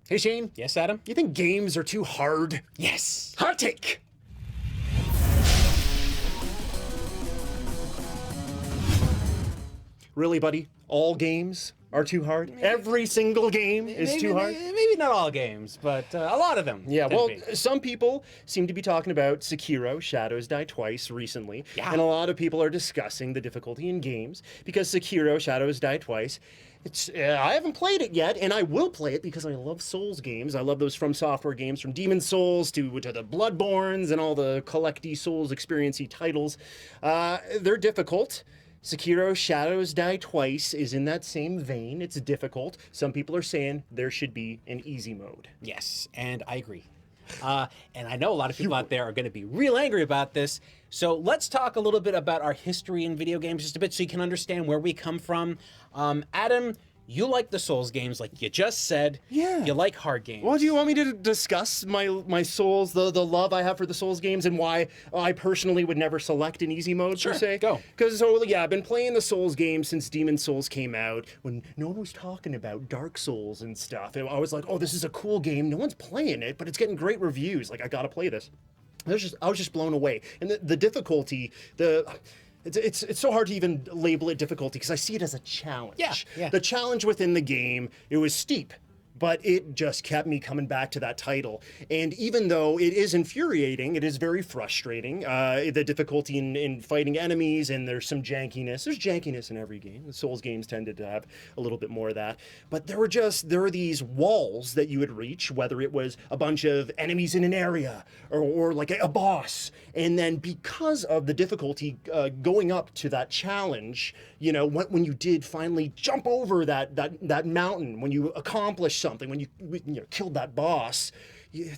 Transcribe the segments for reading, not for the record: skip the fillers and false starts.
Hey Shane, Yes, Adam? you think games are too hard? Yes. Hot take! Really, buddy? All games are too hard? Every single game is too hard? Maybe not all games, but a lot of them. Yeah, tend well, to be. some people seem to be talking about Sekiro Shadows Die Twice recently, Yeah. and a lot of people are discussing the difficulty in games because Sekiro Shadows Die Twice, I haven't played it yet, and I will play it because I love Souls games. I love those From Software games, from Demon Souls to the Bloodborns and all the collecty Souls experience-y titles. They're difficult. Sekiro Shadows Die Twice is in that same vein. It's difficult. Some people are saying there should be an easy mode. Yes, and I agree. And I know a lot of people out there are going to be real angry about this. So let's talk a little bit about our history in video games just a bit so you can understand where we come from. Adam, you like the Souls games like you just said. Yeah. You like hard games. Well, do you want me to discuss my Souls, the love I have for the Souls games, and why I personally would never select an easy mode, Sure, per se? go. Because, yeah, I've been playing the Souls games since Demon Souls came out, when no one was talking about Dark Souls and stuff. And I was like, oh, this is a cool game. No one's playing it, but it's getting great reviews. Like, I gotta play this. I was just blown away. And the difficulty, it's so hard to even label it difficulty because I see it as a challenge. Yeah. The challenge within the game, it was steep, but it just kept me coming back to that title. And even though it is infuriating, it is very frustrating. The difficulty in fighting enemies, and there's some jankiness. There's jankiness in every game. The Souls games tended to have a little bit more of that. But there are these walls that you would reach, whether it was a bunch of enemies in an area or like a boss. And then because of the difficulty going up to that challenge, you know, when you did finally jump over that mountain, when you accomplished something, when you killed that boss,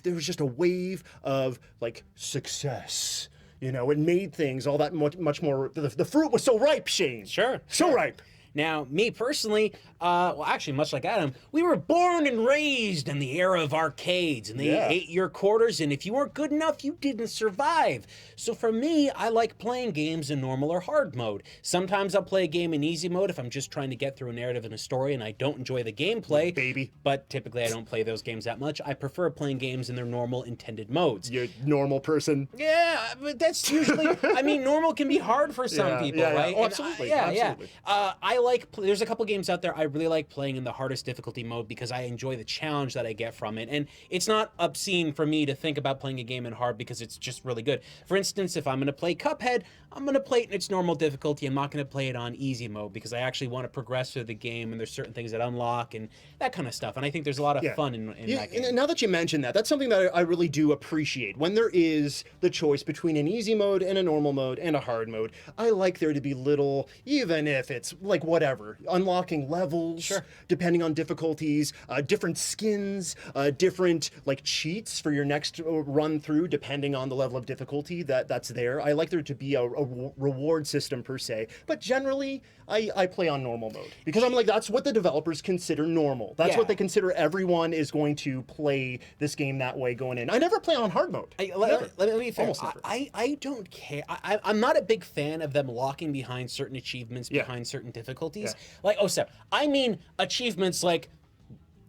there was just a wave of like success. You know, it made things all that much more. The fruit was so ripe, Shane. Sure. So ripe. Now, me personally, well, actually, much like Adam, we were born and raised in the era of arcades, and they ate your quarters, and if you weren't good enough, you didn't survive. So for me, I like playing games in normal or hard mode. Sometimes I'll play a game in easy mode if I'm just trying to get through a narrative and a story and I don't enjoy the gameplay. Baby. But typically I don't play those games that much. I prefer playing games in their normal intended modes. You're a normal person. Yeah, but that's usually, I mean, normal can be hard for some people, right? Oh, And absolutely. absolutely. There's a couple games out there I really like playing in the hardest difficulty mode because I enjoy the challenge that I get from it. And it's not obscene for me to think about playing a game in hard because it's just really good. For instance, if I'm going to play Cuphead, I'm going to play it in its normal difficulty. I'm not going to play it on easy mode because I actually want to progress through the game and there's certain things that unlock and that kind of stuff. And I think there's a lot of fun in that game. And now that you mention that, that's something that I really do appreciate. When there is the choice between an easy mode and a normal mode and a hard mode, I like there to be little, even if it's like whatever, unlocking levels, depending on difficulties, different skins, different like cheats for your next run through, depending on the level of difficulty that's there. I like there to be a reward system per se, but generally I play on normal mode because I'm like, that's what the developers consider normal. That's what they consider everyone is going to play this game that way going in. I never play on hard mode. Let me be fair. Almost never. I don't care. I'm not a big fan of them locking behind certain achievements behind certain difficulties. Like, I mean achievements like,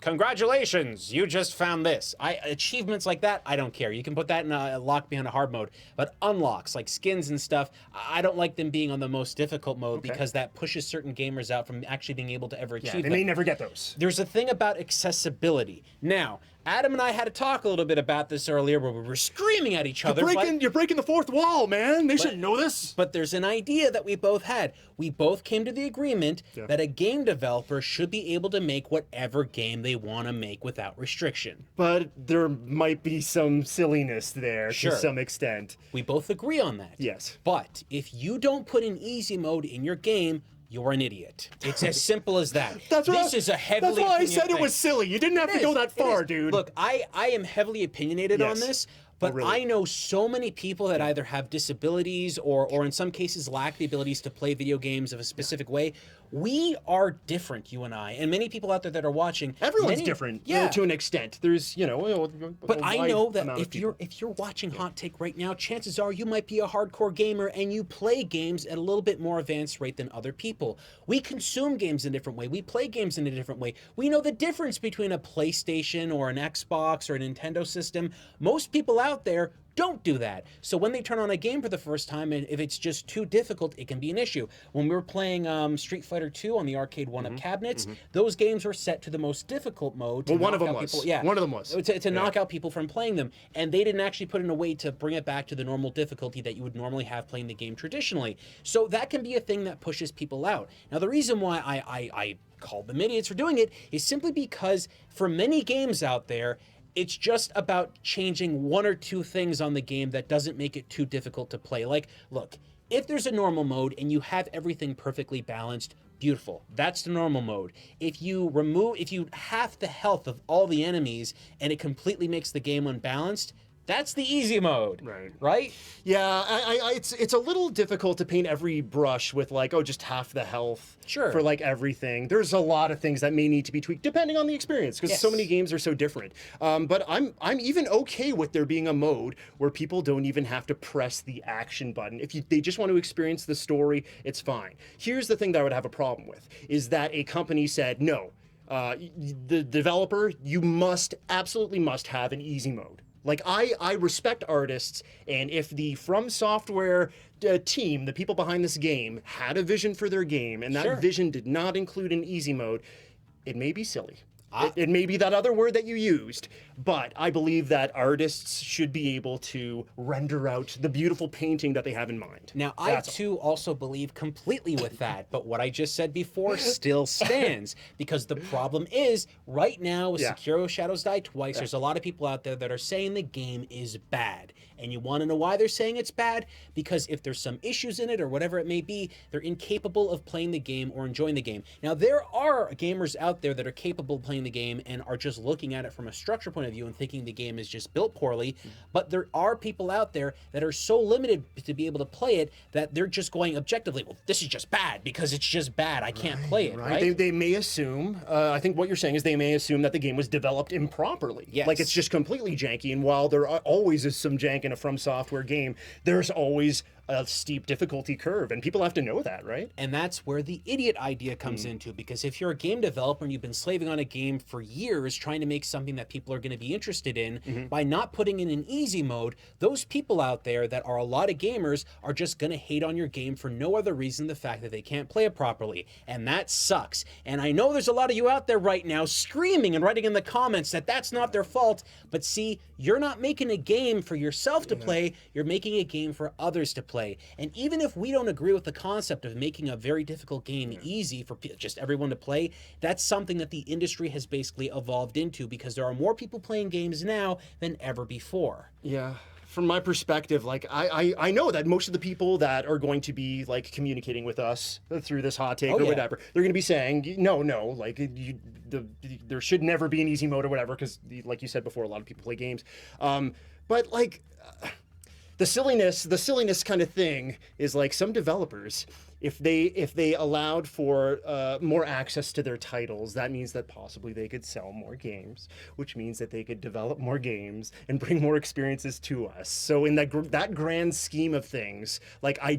congratulations, you just found this. Achievements like that, I don't care. You can put that in a lock behind a hard mode. But unlocks, like skins and stuff, I don't like them being on the most difficult mode because that pushes certain gamers out from actually being able to ever achieve They may never get those. There's a thing about accessibility. Now, Adam and I had to talk a little bit about this earlier where we were screaming at each other. You're breaking the fourth wall, man. They should know this. But there's an idea that we both had. We both came to the agreement that a game developer should be able to make whatever game they want to make without restriction. But there might be some silliness there to some extent. We both agree on that. Yes. But if you don't put an easy mode in your game, you're an idiot. It's as simple as that. That's why I said it was silly. You didn't have to go that far, dude. Look, I am heavily opinionated on this, But really? I know so many people that either have disabilities or in some cases lack the abilities to play video games of a specific way. We are different, you and I, and many people out there that are watching. Everyone's different, to an extent. There's, But I know that if if you're watching Hot Take right now, chances are you might be a hardcore gamer and you play games at a little bit more advanced rate than other people. We consume games in a different way. We play games in a different way. We know the difference between a PlayStation or an Xbox or a Nintendo system. Most people out there don't do that. So when they turn on a game for the first time, and if it's just too difficult, it can be an issue. When we were playing Street Fighter 2 on the arcade one-up cabinets, those games were set to the most difficult mode. To one of them was. One of them was. To knock out people from playing them. And they didn't actually put in a way to bring it back to the normal difficulty that you would normally have playing the game traditionally. So that can be a thing that pushes people out. Now, the reason why I call them idiots for doing it is simply because for many games out there, it's just about changing one or two things on the game that doesn't make it too difficult to play. Like, look, if there's a normal mode and you have everything perfectly balanced, beautiful. That's the normal mode. If you half the health of all the enemies and it completely makes the game unbalanced, that's the easy mode. Right? Yeah, it's a little difficult to paint every brush with just half the health for everything. There's a lot of things that may need to be tweaked depending on the experience because so many games are so different. But I'm even okay with there being a mode where people don't even have to press the action button. If they just want to experience the story, it's fine. Here's the thing that I would have a problem with is that a company said, no, the developer, you absolutely must have an easy mode. Like, I respect artists, and if the From Software team, the people behind this game, had a vision for their game, and that vision did not include an easy mode, it may be silly. It may be that other word that you used, but I believe that artists should be able to render out the beautiful painting that they have in mind. Now, I too also believe completely with that, but what I just said before still stands, because the problem is, right now with Sekiro Shadows Die Twice, there's a lot of people out there that are saying the game is bad. And you want to know why they're saying it's bad? Because if there's some issues in it or whatever it may be, they're incapable of playing the game or enjoying the game. Now, there are gamers out there that are capable of playing the game and are just looking at it from a structure point of view and thinking the game is just built poorly. But there are people out there that are so limited to be able to play it that they're just going objectively, well, this is just bad because it's just bad. I can't play it, right? They may assume, I think what you're saying is they may assume that the game was developed improperly. Yes. Like it's just completely janky. And while there always is some jank in a From Software game, there's always a steep difficulty curve, and people have to know that, right? And that's where the idiot idea comes into, because if you're a game developer and you've been slaving on a game for years trying to make something that people are going to be interested in, by not putting in an easy mode, those people out there that are a lot of gamers are just going to hate on your game for no other reason than the fact that they can't play it properly. And that sucks. And I know there's a lot of you out there right now screaming and writing in the comments that that's not their fault, but see, you're not making a game for yourself to play, you're making a game for others to play. And even if we don't agree with the concept of making a very difficult game easy for just everyone to play, that's something that the industry has basically evolved into, because there are more people playing games now than ever before. Yeah. From my perspective, like I know that most of the people that are going to be like communicating with us through this hot take or whatever, they're going to be saying, no, like there should never be an easy mode or whatever, because like you said before, a lot of people play games. But like the silliness kind of thing is like some developers, if they allowed for more access to their titles, that means that possibly they could sell more games, which means that they could develop more games and bring more experiences to us. So in that grand scheme of things, like I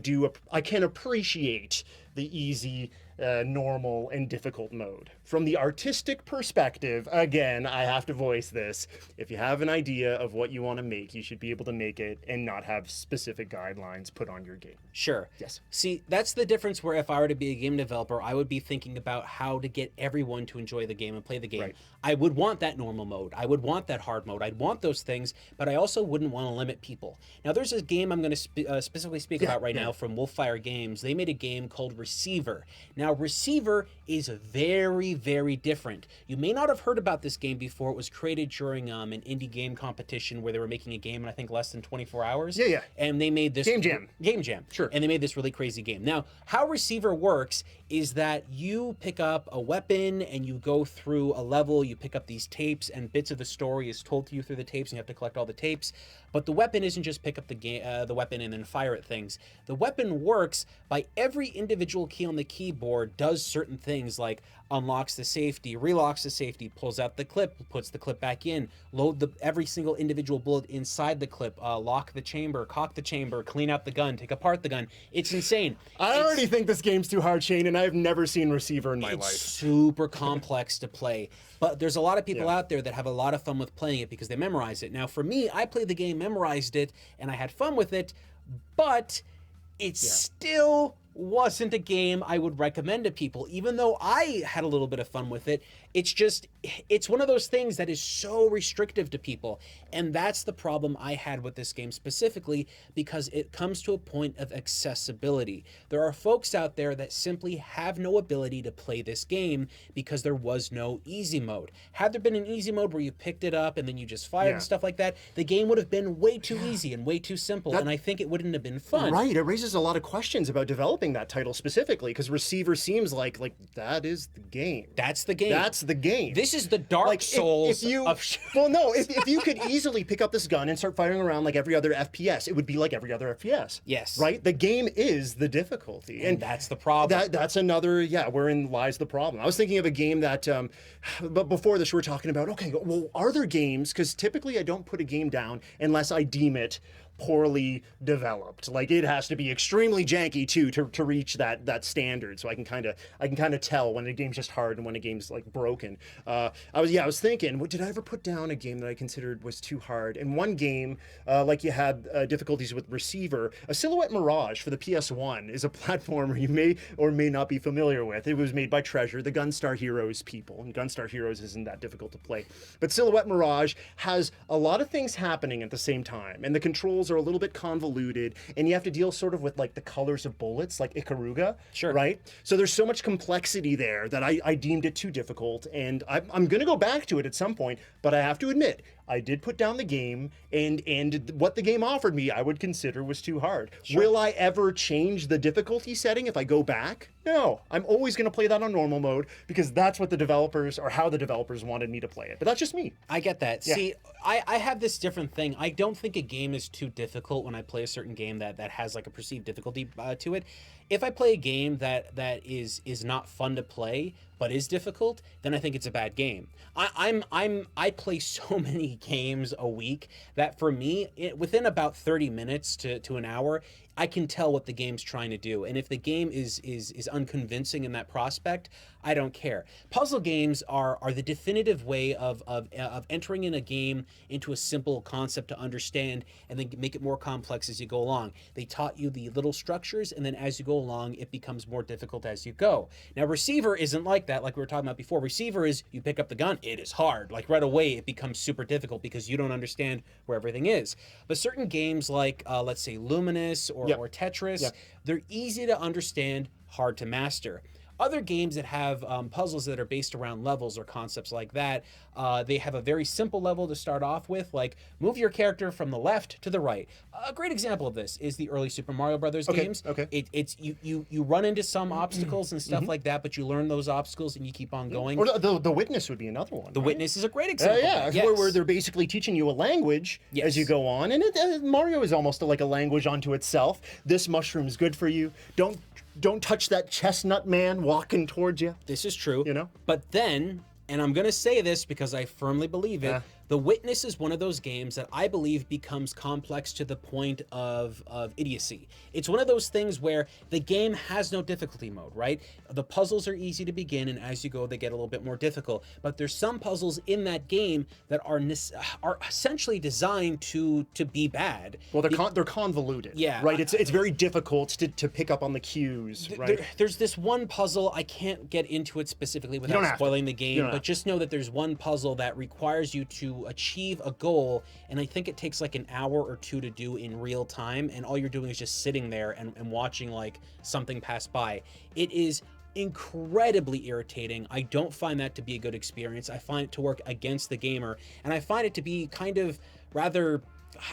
can appreciate the easy, normal, and difficult mode. From the artistic perspective, again, I have to voice this. If you have an idea of what you want to make, you should be able to make it and not have specific guidelines put on your game. Sure. Yes. See, that's the difference where if I were to be a game developer, I would be thinking about how to get everyone to enjoy the game and play the game. Right. I would want that normal mode. I would want that hard mode. I'd want those things, but I also wouldn't want to limit people. Now, there's a game I'm going to specifically speak about right now from Wolfire Games. They made a game called Receiver. Now, Now, Receiver is very, very different. You may not have heard about this game before. It was created during an indie game competition where they were making a game in, I think, less than 24 hours. Yeah. And they made this... Game Jam. Game Jam. Sure. And they made this really crazy game. Now, how Receiver works is that you pick up a weapon and you go through a level, you pick up these tapes, and bits of the story is told to you through the tapes, and you have to collect all the tapes. But the weapon isn't just pick up the weapon and then fire at things. The weapon works by every individual key on the keyboard does certain things, like unlocks the safety, relocks the safety, pulls out the clip, puts the clip back in, load every single individual bullet inside the clip, lock the chamber, cock the chamber, clean out the gun, take apart the gun. It's insane. I already think this game's too hard, Shane, and I've never seen Receiver in my life. It's super complex to play, but there's a lot of people out there that have a lot of fun with playing it because they memorize it. Now, for me, I played the game, memorized it, and I had fun with it, but it still wasn't a game I would recommend to people, even though I had a little bit of fun with it. It's one of those things that is so restrictive to people, and that's the problem I had with this game specifically, because it comes to a point of accessibility. There are folks out there that simply have no ability to play this game because there was no easy mode. Had there been an easy mode where you picked it up and then you just fired and stuff like that, the game would have been way too easy and way too simple, and I think it wouldn't have been fun. Right, it raises a lot of questions about developing that title specifically, because Receiver seems like that is the game. That's the game. That's the game. This is the Dark Souls of... Well, no, if you could easily pick up this gun and start firing around like every other FPS, it would be like every other FPS. Yes. Right? The game is the difficulty. And that's the problem. That's another, wherein lies the problem. I was thinking of a game that, but before this we were talking about, okay, well, are there games, because typically I don't put a game down unless I deem it poorly developed. Like, it has to be extremely janky too to reach that standard. So I can kind of tell when a game's just hard and when a game's like broken. I was thinking, did I ever put down a game that I considered was too hard? And one game, like you had difficulties with Receiver, a Silhouette Mirage for the PS1 is a platformer you may or may not be familiar with. It was made by Treasure, the Gunstar Heroes people, and Gunstar Heroes isn't that difficult to play. But Silhouette Mirage has a lot of things happening at the same time, and the controls are a little bit convoluted, and you have to deal sort of with like the colors of bullets, like Ikaruga. Sure. Right? So there's so much complexity there that I deemed it too difficult, and I'm going to go back to it at some point, but I have to admit, I did put down the game, and what the game offered me I would consider was too hard. Sure. Will I ever change the difficulty setting if I go back? No. I'm always going to play that on normal mode, because that's what the developers, or how the developers wanted me to play it. But that's just me. I get that. Yeah. See, I have this different thing. I don't think a game is too difficult when I play a certain game that has like a perceived difficulty to it. If I play a game that is not fun to play but is difficult, then I think it's a bad game. I play so many games a week that for me, within about 30 minutes to an hour, I can tell what the game's trying to do. And if the game is unconvincing in that prospect, I don't care. Puzzle games are the definitive way of entering in a game into a simple concept to understand and then make it more complex as you go along. They taught you the little structures, and then as you go along, it becomes more difficult as you go. Now, Receiver isn't like that, like we were talking about before. Receiver is, you pick up the gun, it is hard. Like right away, it becomes super difficult because you don't understand where everything is. But certain games like, let's say, Luminous or Tetris, they're easy to understand, hard to master. Other games that have puzzles that are based around levels or concepts like that, they have a very simple level to start off with, like move your character from the left to the right. A great example of this is the early Super Mario Brothers games. It's you run into some obstacles and stuff like that, but you learn those obstacles and you keep on going. Or the Witness would be another one. The Witness is a great example. Where they're basically teaching you a language as you go on, and Mario is almost like a language unto itself. This mushroom is good for you. Don't touch that chestnut man walking towards you. This is true. You know? But then, and I'm going to say this because I firmly believe it, The Witness is one of those games that I believe becomes complex to the point of idiocy. It's one of those things where the game has no difficulty mode, right? The puzzles are easy to begin, and as you go, they get a little bit more difficult. But there's some puzzles in that game that are essentially designed to be bad. Well, they're convoluted. Yeah. Right? It's very difficult to pick up on the cues, right? There's this one puzzle, I can't get into it specifically without spoiling the game, but just know that there's one puzzle that requires you to achieve a goal, and I think it takes like an hour or two to do in real time, and all you're doing is just sitting there and watching like something pass by. It is incredibly irritating. I don't find that to be a good experience. I find it to work against the gamer, and I find it to be kind of rather,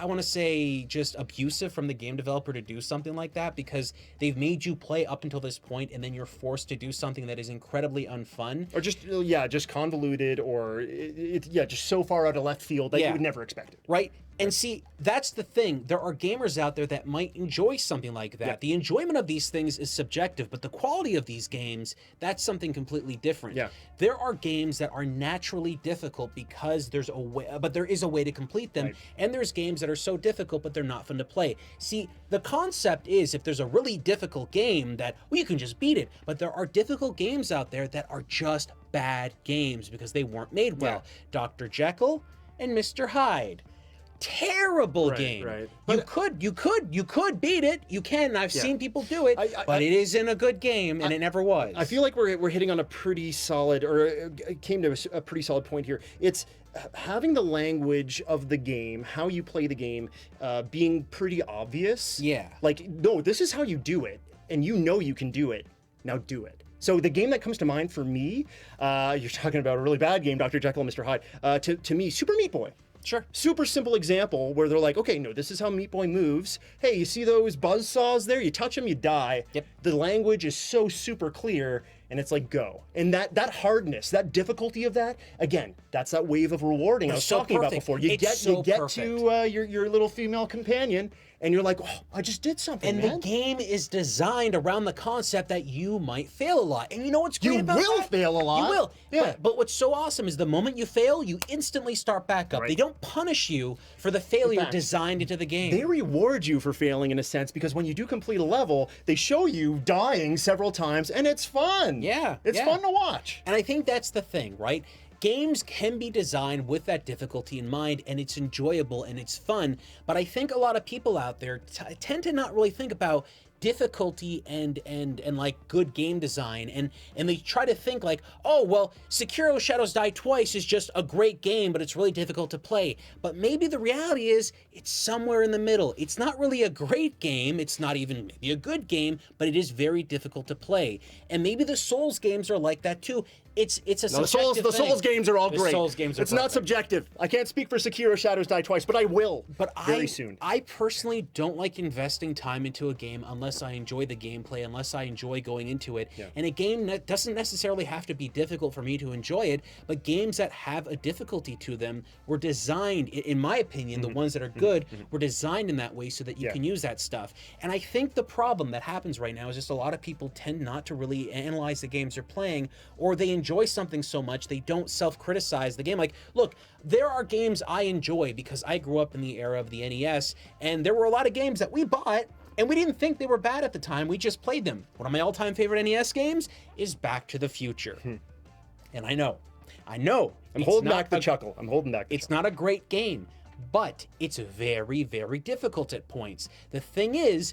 I want to say, just abusive from the game developer to do something like that, because they've made you play up until this point and then you're forced to do something that is incredibly unfun. Or just convoluted, or just so far out of left field that you would never expect it. Right? And see, that's the thing. There are gamers out there that might enjoy something like that. Yeah. The enjoyment of these things is subjective, but the quality of these games, that's something completely different. Yeah. There are games that are naturally difficult because there's a way, but there is a way to complete them. Right. And there's games that are so difficult, but they're not fun to play. See, the concept is if there's a really difficult game that, well, you can just beat it. But there are difficult games out there that are just bad games because they weren't made well. Yeah. Dr. Jekyll and Mr. Hyde. Terrible game. Right. You could beat it. You can. I've seen people do it, but it isn't a good game, and it never was. I feel like we're hitting on a pretty solid, or it came to a pretty solid point here. It's having the language of the game, how you play the game, being pretty obvious. Yeah. Like, no, this is how you do it, and you know you can do it. Now do it. So the game that comes to mind for me, you're talking about a really bad game, Dr. Jekyll and Mr. Hyde. To me, Super Meat Boy. Sure. Super simple example where they're like, okay, no, this is how Meat Boy moves. Hey, you see those buzzsaws there? You touch them, you die. Yep. The language is so super clear, and it's like, go. And that hardness, that difficulty of that, again, that's that wave of rewarding I was talking about before. You get to your little female companion, and you're like, oh, I just did something, and man. The game is designed around the concept that you might fail a lot. And you know what's great about that? You will fail a lot. You will. Yeah. But what's so awesome is the moment you fail, you instantly start back up. Right. They don't punish you for the failure designed into the game. They reward you for failing in a sense, because when you do complete a level, they show you dying several times, and it's fun. Yeah. It's fun to watch. And I think that's the thing, right? Games can be designed with that difficulty in mind, and it's enjoyable and it's fun, but I think a lot of people out there tend to not really think about difficulty and like good game design, and they try to think like, oh, well, Sekiro Shadows Die Twice is just a great game, but it's really difficult to play. But maybe the reality is it's somewhere in the middle. It's not really a great game, it's not even maybe a good game, but it is very difficult to play. And maybe the Souls games are like that too. It's a subjective thing. The Souls games are all great. Souls games are It's not subjective. I can't speak for Sekiro Shadows Die Twice, but I will very soon. I personally don't like investing time into a game unless I enjoy the gameplay, unless I enjoy going into it. Yeah. And a game that doesn't necessarily have to be difficult for me to enjoy it, but games that have a difficulty to them were designed, in my opinion, the ones that are good, were designed in that way so that you can use that stuff. And I think the problem that happens right now is just a lot of people tend not to really analyze the games they're playing, or they enjoy something so much they don't self-criticize the game. Like, look, there are games I enjoy because I grew up in the era of the NES, and there were a lot of games that we bought and we didn't think they were bad at the time. We just played them. One of my all-time favorite NES games is Back to the Future. And I know. I'm holding back the chuckle. It's not a great game, but it's very, very difficult at points. The thing is,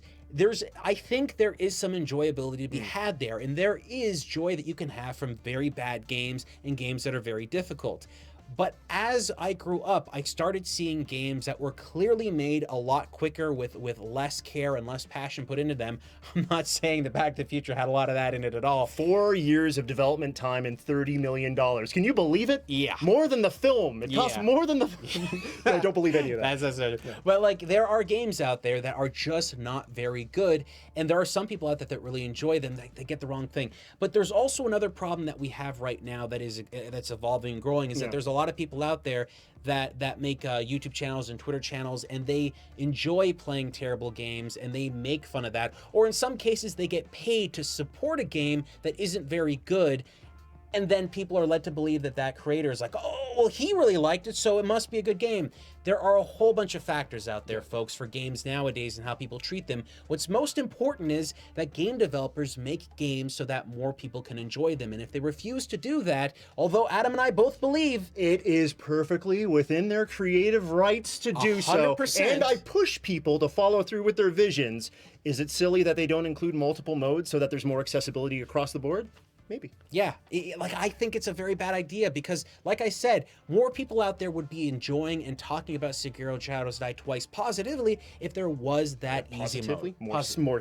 I think there is some enjoyability to be had there, and there is joy that you can have from very bad games and games that are very difficult. But as I grew up, I started seeing games that were clearly made a lot quicker with less care and less passion put into them. I'm not saying that Back to the Future had a lot of that in it at all. 4 years of development time and $30 million. Can you believe it? Yeah. More than the film. It cost more than the I don't believe any of that. That's But like, there are games out there that are just not very good, and there are some people out there that really enjoy them. They get the wrong thing. But there's also another problem that we have right now that's evolving and growing, is that there's a lot of people out there that make YouTube channels and Twitter channels, and they enjoy playing terrible games, and they make fun of that. Or in some cases, they get paid to support a game that isn't very good, and then people are led to believe that that creator is like, oh, well, he really liked it, so it must be a good game. There are a whole bunch of factors out there, folks, for games nowadays and how people treat them. What's most important is that game developers make games so that more people can enjoy them. And if they refuse to do that, although Adam and I both believe it is perfectly within their creative rights to do 100%. So, and I push people to follow through with their visions. Is it silly that they don't include multiple modes so that there's more accessibility across the board? maybe. Yeah, like I think it's a very bad idea because, like I said, more people out there would be enjoying and talking about Sekiro Shadows Die Twice positively if there was that easy mode.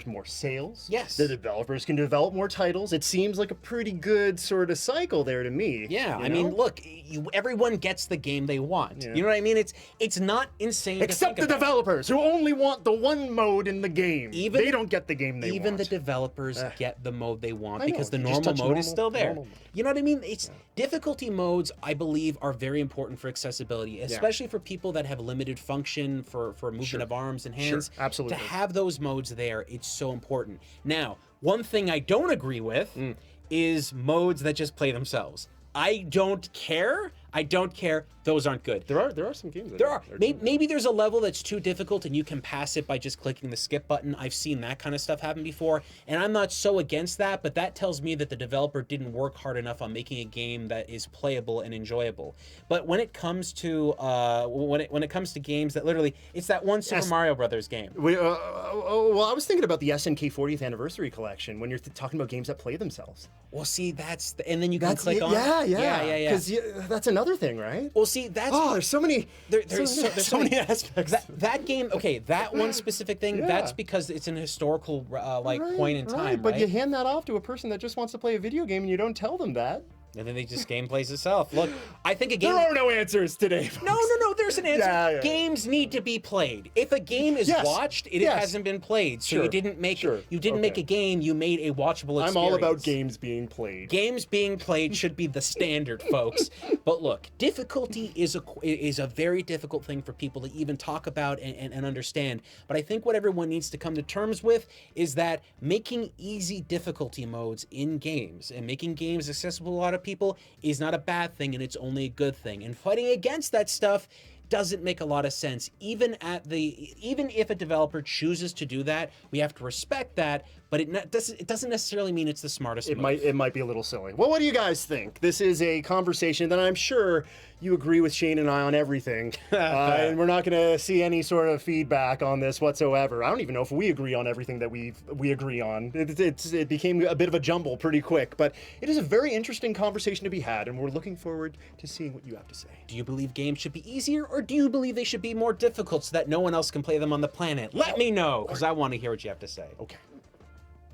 More sales. Yes. The developers can develop more titles. It seems like a pretty good sort of cycle there to me. Yeah, you I know? mean, look, everyone gets the game they want. You know what I mean? It's not insane. Except the developers who only want the one mode in the game. They don't get the game they want. Even the developers get the mode they want I know, because the you just normal touch mode is still there. normal mode. You know what I mean? It's difficulty modes, I believe, are very important for accessibility, especially for people that have limited function for movement of arms and hands. Absolutely. To have those modes there, it's so important. Now, one thing I don't agree with is modes that just play themselves. I don't care. I don't care. Those aren't good. There are some games. There are. Maybe there's a level that's too difficult and you can pass it by just clicking the skip button. I've seen that kind of stuff happen before, and I'm not so against that, but that tells me that the developer didn't work hard enough on making a game that is playable and enjoyable. But when it comes to when it comes to games that literally, it's that one Super Mario Brothers game. Well, I was thinking about the SNK 40th Anniversary Collection when you're talking about games that play themselves. Well, see, and then you can click on. Yeah. Because that's another thing, right? Well, see, that's there's so many. There's so many aspects. That game, okay, that one specific thing. That's because it's an historical point in time. Right? But you hand that off to a person that just wants to play a video game, and you don't tell them that. And then they just game plays itself. Look, I think a game. There are no answers today, folks. No. There's an answer. Games need to be played. If a game is watched, it hasn't been played. So you didn't make you didn't make a game. You made a watchable experience. I'm all about games being played. Games being played should be the standard, folks. But look, difficulty is a very difficult thing for people to even talk about and understand. But I think what everyone needs to come to terms with is that making easy difficulty modes in games and making games accessible to a lot of people is not a bad thing, and it's only a good thing. And fighting against that stuff doesn't make a lot of sense. Even if a developer chooses to do that, we have to respect that. But it doesn't necessarily mean it's the smartest move. It might be a little silly. Well, what do you guys think? This is a conversation that I'm sure you agree with Shane and I on everything, and we're not going to see any sort of feedback on this whatsoever. I don't even know if we agree on everything that we agree on. It became a bit of a jumble pretty quick, but it is a very interesting conversation to be had, and we're looking forward to seeing what you have to say. Do you believe games should be easier, or do you believe they should be more difficult so that no one else can play them on the planet? Let me know, because I want to hear what you have to say. Okay.